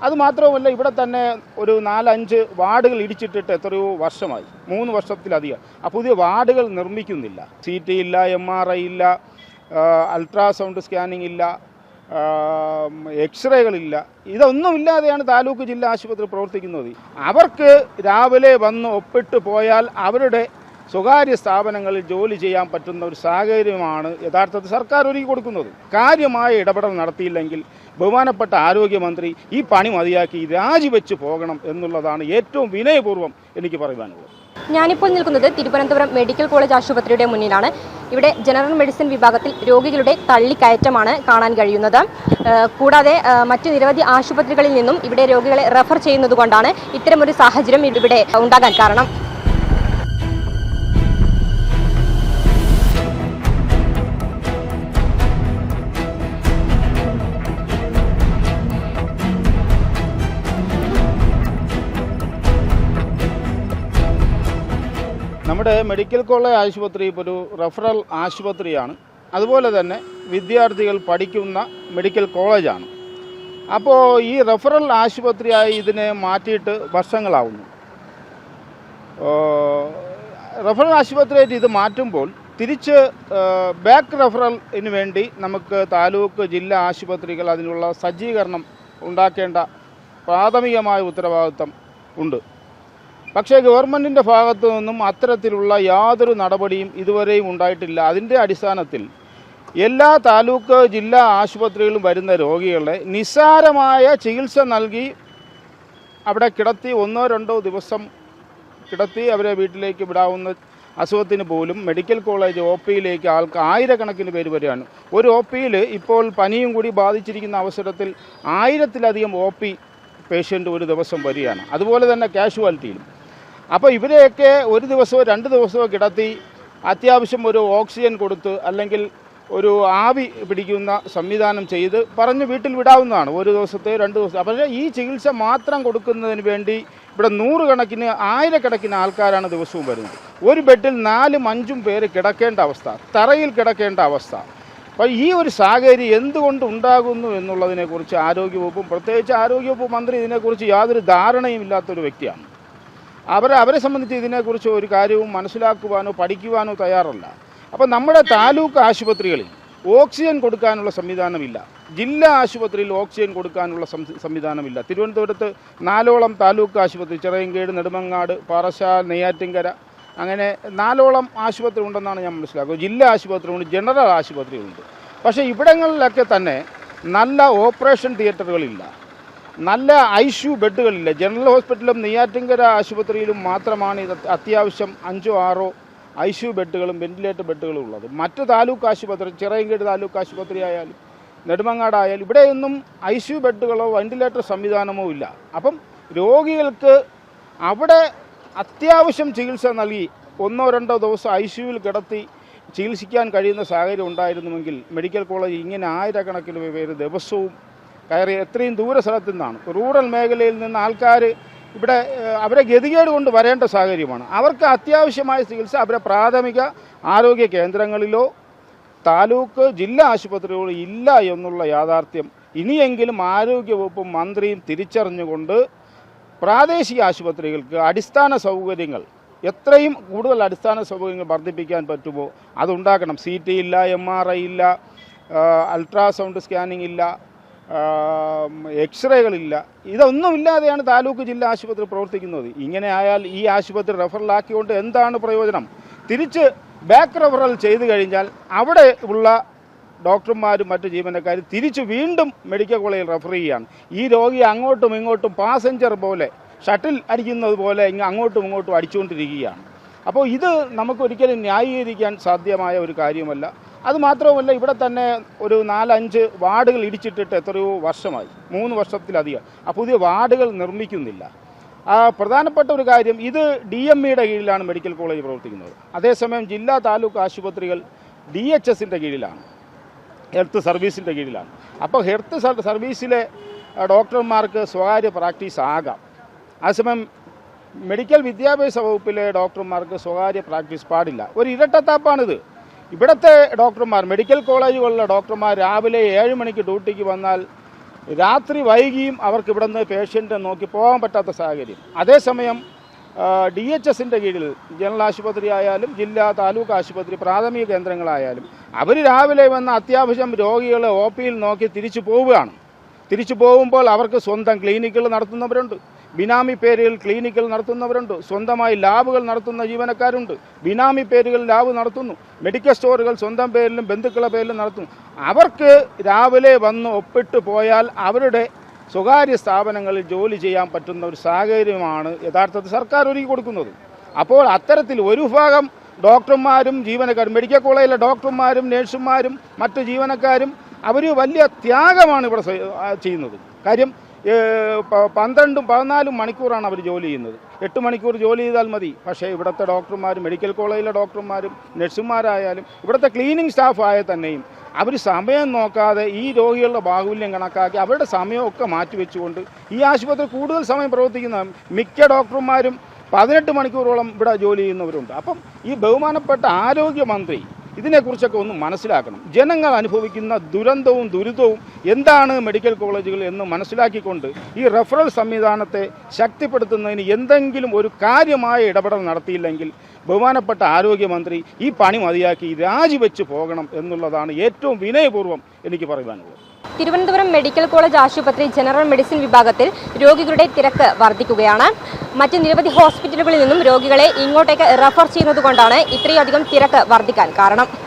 അതുമാത്രവുമല്ല, ഇവിടെ തന്നെ ഒരു 4-5 വാർഡുകൾ ഇടിച്ചിട്ടിട്ട് എത്രയോ വർഷമായി, 3 വർഷത്തിലധികം. പുതിയ വാർഡുകൾ നിർമ്മിക്കുന്നില്ല. CT ഇല്ല, MRI ഇല്ല, അൾട്രാസൗണ്ട് സ്കാനിങ് ഇല്ല, എക്സ്റേകളില്ല. ഇതൊന്നുമില്ലാതെയാണ് താലൂക്ക് ജില്ലാ ആശുപത്രി പ്രവർത്തിക്കുന്നത്. അവർക്ക് രാവിലെ വന്ന് ഒപ്പിട്ട് പോയാൽ അവരുടെ സ്വകാര്യ സ്ഥാപനങ്ങളിൽ ജോലി ചെയ്യാൻ പറ്റുന്ന ഒരു സാഹചര്യമാണ് യഥാർത്ഥത്തിൽ സർക്കാർ ഒരുക്കി കൊടുക്കുന്നത്. കാര്യമായ ഇടപെടൽ നടത്തിയില്ലെങ്കിൽ ബഹുമാനപ്പെട്ട ആരോഗ്യമന്ത്രി ഈ പണി മതിയാക്കി രാജിവെച്ച് പോകണം എന്നുള്ളതാണ് ഏറ്റവും വിനയപൂർവ്വം എനിക്ക് പറയുവാനുള്ളത്. ഞാനിപ്പോൾ നിൽക്കുന്നത് തിരുവനന്തപുരം മെഡിക്കൽ കോളേജ് ആശുപത്രിയുടെ മുന്നിലാണ്. ഇവിടെ ജനറൽ മെഡിസിൻ വിഭാഗത്തിൽ രോഗികളുടെ തള്ളിക്കയറ്റമാണ് കാണാൻ കഴിയുന്നത്. കൂടാതെ മറ്റു നിരവധി ആശുപത്രികളിൽ നിന്നും ഇവിടെ രോഗികളെ റെഫർ ചെയ്യുന്നതുകൊണ്ടാണ് ഇത്തരമൊരു സാഹചര്യം ഇവിടെ ഉണ്ടാകാൻ കാരണം. നമ്മുടെ മെഡിക്കൽ കോളേജ് ആശുപത്രി ഇപ്പോൾ ഒരു റഫറൽ ആശുപത്രിയാണ്. അതുപോലെ തന്നെ വിദ്യാർത്ഥികൾ പഠിക്കുന്ന മെഡിക്കൽ കോളേജാണ്. അപ്പോൾ ഈ റഫറൽ ആശുപത്രിയായി ഇതിനെ മാറ്റിയിട്ട് വർഷങ്ങളാവുന്നു. റഫറൽ ആശുപത്രിയായിട്ട് ഇത് മാറ്റുമ്പോൾ തിരിച്ച് ബാക്ക് റഫറലിന് വേണ്ടി നമുക്ക് താലൂക്ക് ജില്ലാ ആശുപത്രികൾ അതിനുള്ള സജ്ജീകരണം ഉണ്ടാക്കേണ്ട പ്രാഥമികമായ ഉത്തരവാദിത്വം ഉണ്ട്. പക്ഷേ ഗവൺമെൻറ്റിൻ്റെ ഭാഗത്തു നിന്നും അത്തരത്തിലുള്ള യാതൊരു നടപടിയും ഇതുവരെയും ഉണ്ടായിട്ടില്ല. അതിൻ്റെ അടിസ്ഥാനത്തിൽ എല്ലാ താലൂക്ക് ജില്ലാ ആശുപത്രികളിലും വരുന്ന രോഗികളെ നിസ്സാരമായ ചികിത്സ നൽകി അവിടെ കിടത്തി 1-2 ദിവസം കിടത്തി അവരെ വീട്ടിലേക്ക് വിടാവുന്ന അസുഖത്തിന് പോലും മെഡിക്കൽ കോളേജ് OPയിലേക്ക് ആയിരക്കണക്കിന് പേര് വരികയാണ്. ഒരു OPയിൽ ഇപ്പോൾ പനിയും കൂടി ബാധിച്ചിരിക്കുന്ന അവസരത്തിൽ 1000-ലധികം OP പേഷ്യൻ്റ് ഒരു ദിവസം വരികയാണ്. അതുപോലെ തന്നെ കാഷ്വാലിറ്റിയിലും. അപ്പോൾ ഇവരെയൊക്കെ ഒരു ദിവസമോ 2 ദിവസമോ കിടത്തി അത്യാവശ്യം ഒരു ഓക്സിജൻ കൊടുത്ത് അല്ലെങ്കിൽ ഒരു ആവി പിടിക്കുന്ന സംവിധാനം ചെയ്ത് പറഞ്ഞ് വീട്ടിൽ വിടാവുന്നതാണ്. ഒരു ദിവസത്തെ 2 ദിവസം. പക്ഷേ ഈ ചികിത്സ മാത്രം കൊടുക്കുന്നതിന് വേണ്ടി ഇവിടെ 100 കണക്കിന് 1000 ആൾക്കാരാണ് ദിവസവും വരുന്നത്. ഒരു ബെഡിൽ 4-5 പേര് കിടക്കേണ്ട അവസ്ഥ, തറയിൽ കിടക്കേണ്ട അവസ്ഥ. അപ്പോൾ ഈ ഒരു സാഹചര്യം എന്തുകൊണ്ട് ഉണ്ടാകുന്നു എന്നുള്ളതിനെക്കുറിച്ച് ആരോഗ്യവകുപ്പും പ്രത്യേകിച്ച് ആരോഗ്യവകുപ്പ് മന്ത്രി ഇതിനെക്കുറിച്ച് യാതൊരു ധാരണയും ഇല്ലാത്തൊരു വ്യക്തിയാണ്. അവരെ സംബന്ധിച്ച് ഇതിനെക്കുറിച്ച് ഒരു കാര്യവും മനസ്സിലാക്കുവാനോ പഠിക്കുവാനോ തയ്യാറല്ല. അപ്പോൾ നമ്മുടെ താലൂക്ക് ആശുപത്രികളിൽ ഓക്സിജൻ കൊടുക്കാനുള്ള സംവിധാനമില്ല. ജില്ലാ ആശുപത്രിയിൽ ഓക്സിജൻ കൊടുക്കാനുള്ള സംവിധാനമില്ല. തിരുവനന്തപുരത്ത് 4ഓളം താലൂക്ക് ആശുപത്രി, ചിറയൻകീഴ്, നെടുമങ്ങാട്, പാറശാല, നെയ്യാറ്റിൻകര, അങ്ങനെ 4ഓളം ആശുപത്രി ഉണ്ടെന്നാണ് ഞാൻ മനസ്സിലാക്കുന്നത്. ജില്ലാ ആശുപത്രിയുണ്ട്, ജനറൽ ആശുപത്രികളുണ്ട്. പക്ഷേ ഇവിടങ്ങളിലൊക്കെ തന്നെ നല്ല ഓപ്പറേഷൻ തിയേറ്ററുകളില്ല, നല്ല ICU ബെഡുകളില്ല. ജനറൽ ഹോസ്പിറ്റലും നെയ്യാറ്റിൻകര ആശുപത്രിയിലും മാത്രമാണ് ഇത് അത്യാവശ്യം 5-6 ICU ബെഡുകളും വെന്റിലേറ്റർ ബെഡുകളും ഉള്ളത്. മറ്റ് താലൂക്ക് ആശുപത്രി, ചിറയൻകീഴ് താലൂക്ക് ആശുപത്രി ആയാലും നെടുമങ്ങാടായാലും ഇവിടെയൊന്നും ICU ബെഡുകളോ വെന്റിലേറ്റർ സംവിധാനമോ ഇല്ല. അപ്പം രോഗികൾക്ക് അവിടെ അത്യാവശ്യം ചികിത്സ നൽകി 1-2 ദിവസം ICUവിൽ കിടത്തി ചികിത്സിക്കാൻ കഴിയുന്ന സാഹചര്യം ഉണ്ടായിരുന്നുവെങ്കിൽ മെഡിക്കൽ കോളേജ് ഇങ്ങനെ ആയിരക്കണക്കിന് പേര് ദിവസവും കയറി എത്രയും ദൂര സ്ഥലത്തു നിന്നാണ്, റൂറൽ മേഖലയിൽ നിന്ന് ആൾക്കാർ ഇവിടെ അവരെ ഗതികേട് കൊണ്ട് വരേണ്ട സാഹചര്യമാണ്. അവർക്ക് അത്യാവശ്യമായ ചികിത്സ അവരെ പ്രാഥമിക ആരോഗ്യ കേന്ദ്രങ്ങളിലോ താലൂക്ക് ജില്ലാ ആശുപത്രികളോ ഇല്ല എന്നുള്ള യാഥാർത്ഥ്യം ഇനിയെങ്കിലും ആരോഗ്യവകുപ്പും മന്ത്രിയും തിരിച്ചറിഞ്ഞുകൊണ്ട് പ്രാദേശിക ആശുപത്രികൾക്ക് അടിസ്ഥാന സൗകര്യങ്ങൾ, എത്രയും കൂടുതൽ അടിസ്ഥാന സൗകര്യങ്ങൾ വർദ്ധിപ്പിക്കാൻ പറ്റുമോ അതുണ്ടാക്കണം. CT ഇല്ല, MRI ഇല്ല, അൾട്രാസൗണ്ട് സ്കാനിങ് ഇല്ല, എക്സ്റേകളില്ല. ഇതൊന്നുമില്ലാതെയാണ് താലൂക്ക് ജില്ലാ ആശുപത്രി പ്രവർത്തിക്കുന്നത്. ഇങ്ങനെ ആയാൽ ഈ ആശുപത്രി റെഫറലാക്കിക്കൊണ്ട് എന്താണ് പ്രയോജനം? തിരിച്ച് ബാക്ക് റെഫറൽ ചെയ്തു കഴിഞ്ഞാൽ അവിടെ ഉള്ള ഡോക്ടർമാരും മറ്റ് ജീവനക്കാരും തിരിച്ച് വീണ്ടും മെഡിക്കൽ കോളേജിൽ റെഫർ ചെയ്യുകയാണ്. ഈ രോഗി അങ്ങോട്ടും ഇങ്ങോട്ടും പാസഞ്ചർ പോലെ, ഷട്ടിൽ അടിക്കുന്നത് പോലെ അങ്ങോട്ടും ഇങ്ങോട്ടും അടിച്ചുകൊണ്ടിരിക്കുകയാണ്. അപ്പോൾ ഇത് നമുക്കൊരിക്കലും ന്യായീകരിക്കാൻ സാധ്യമായ ഒരു കാര്യമല്ല. അതുമാത്രവുമല്ല, ഇവിടെ തന്നെ ഒരു 4-5 വാർഡുകൾ ഇടിച്ചിട്ടിട്ട് എത്രയോ വർഷമായി, 3 വർഷത്തിലധികം. പുതിയ വാർഡുകൾ നിർമ്മിക്കുന്നില്ല. പ്രധാനപ്പെട്ട ഒരു കാര്യം, ഇത് DMEയുടെ കീഴിലാണ് മെഡിക്കൽ കോളേജ് പ്രവർത്തിക്കുന്നത്. അതേസമയം ജില്ലാ താലൂക്ക് ആശുപത്രികൾ DHSൻ്റെ കീഴിലാണ്, ഹെൽത്ത് സർവീസിൻ്റെ കീഴിലാണ്. അപ്പോൾ ഹെൽത്ത് സർവീസിലെ ഡോക്ടർമാർക്ക് സ്വകാര്യ പ്രാക്ടീസ് ആകാം. അതേസമയം മെഡിക്കൽ വിദ്യാഭ്യാസ വകുപ്പിലെ ഡോക്ടർമാർക്ക് സ്വകാര്യ പ്രാക്ടീസ് പാടില്ല. ഒരു ഇരട്ടത്താപ്പാണിത്. ഇവിടുത്തെ ഡോക്ടർമാർ, മെഡിക്കൽ കോളേജുകളിലെ ഡോക്ടർമാർ രാവിലെ 7 മണിക്ക് ഡ്യൂട്ടിക്ക് വന്നാൽ രാത്രി വൈകിയും അവർക്ക് ഇവിടെ നിന്ന് പേഷ്യൻറ്റ് നോക്കി പോകാൻ പറ്റാത്ത സാഹചര്യം. അതേസമയം DHSൻ്റെ കീഴിൽ ജനറൽ ആശുപത്രി ആയാലും ജില്ലാ താലൂക്ക് ആശുപത്രി പ്രാഥമിക കേന്ദ്രങ്ങളായാലും അവർ രാവിലെ വന്ന് അത്യാവശ്യം രോഗികളെ OPയിൽ നോക്കി തിരിച്ചു പോവുകയാണ്. തിരിച്ചു പോകുമ്പോൾ അവർക്ക് സ്വന്തം ക്ലിനിക്കുകൾ നടത്തുന്നവരുണ്ട്, ബിനാമി പേരുകൾ ക്ലിനിക്കുകൾ നടത്തുന്നവരുണ്ട്, സ്വന്തമായി ലാബുകൾ നടത്തുന്ന ജീവനക്കാരുണ്ട്, ബിനാമി പേരുകൾ ലാബ് നടത്തുന്നു, മെഡിക്കൽ സ്റ്റോറുകൾ സ്വന്തം പേരിലും ബന്ധുക്കളുടെ പേരിലും നടത്തുന്നു. അവർക്ക് രാവിലെ വന്ന് ഒപ്പിട്ട് പോയാൽ അവരുടെ സ്വകാര്യ സ്ഥാപനങ്ങളിൽ ജോലി ചെയ്യാൻ പറ്റുന്ന ഒരു സാഹചര്യമാണ് യഥാർത്ഥത്തിൽ സർക്കാർ ഒരുക്കി കൊടുക്കുന്നത്. അപ്പോൾ അത്തരത്തിൽ ഒരു ഭാഗം ഡോക്ടർമാരും ജീവനക്കാരും, മെഡിക്കൽ കോളേജിലെ ഡോക്ടർമാരും നഴ്സുമാരും മറ്റ് ജീവനക്കാരും അവർ വലിയ ത്യാഗമാണ് ഇവിടെ ചെയ്യുന്നത്. കാര്യം 12-14 മണിക്കൂറാണ് അവർ ജോലി ചെയ്യുന്നത്. 8 മണിക്കൂർ ജോലി ചെയ്താൽ മതി. പക്ഷേ ഇവിടുത്തെ ഡോക്ടർമാരും മെഡിക്കൽ കോളേജിലെ ഡോക്ടർമാരും നഴ്സുമാരായാലും ഇവിടുത്തെ ക്ലീനിങ് സ്റ്റാഫ് ആയ തന്നെയും അവർ സമയം നോക്കാതെ ഈ രോഗികളുടെ ബാഹുല്യം കണക്കാക്കി അവരുടെ സമയമൊക്കെ മാറ്റിവെച്ചുകൊണ്ട് ഈ ആശുപത്രി കൂടുതൽ സമയം പ്രവർത്തിക്കുന്ന മിക്ക ഡോക്ടർമാരും 18 മണിക്കൂറോളം ഇവിടെ ജോലി ചെയ്യുന്നവരുണ്ട്. അപ്പം ഈ ബഹുമാനപ്പെട്ട ആരോഗ്യമന്ത്രി ഇതിനെക്കുറിച്ചൊക്കെ ഒന്ന് മനസ്സിലാക്കണം. ജനങ്ങൾ അനുഭവിക്കുന്ന ദുരന്തവും ദുരിതവും എന്താണ് മെഡിക്കൽ കോളേജുകൾ എന്ന് മനസ്സിലാക്കിക്കൊണ്ട് ഈ റഫറൽ സംവിധാനത്തെ ശക്തിപ്പെടുത്തുന്നതിന് എന്തെങ്കിലും ഒരു കാര്യമായ ഇടപെടൽ നടത്തിയില്ലെങ്കിൽ ബഹുമാനപ്പെട്ട ആരോഗ്യമന്ത്രി ഈ പണി മതിയാക്കി രാജിവെച്ച് പോകണം എന്നുള്ളതാണ് ഏറ്റവും വിനയപൂർവ്വം എനിക്ക് പറയുവാനുള്ളത്. തിരുവനന്തപുരം മെഡിക്കൽ കോളേജ് ആശുപത്രി ജനറൽ മെഡിസിൻ വിഭാഗത്തിൽ രോഗികളുടെ തിരക്ക് വർദ്ധിക്കുകയാണ്. മറ്റ് നിരവധി ഹോസ്പിറ്റലുകളിൽ നിന്നും രോഗികളെ ഇങ്ങോട്ടേക്ക് റെഫർ ചെയ്യുന്നതുകൊണ്ടാണ് ഇത്രയധികം തിരക്ക് വർദ്ധിക്കാൻ കാരണം.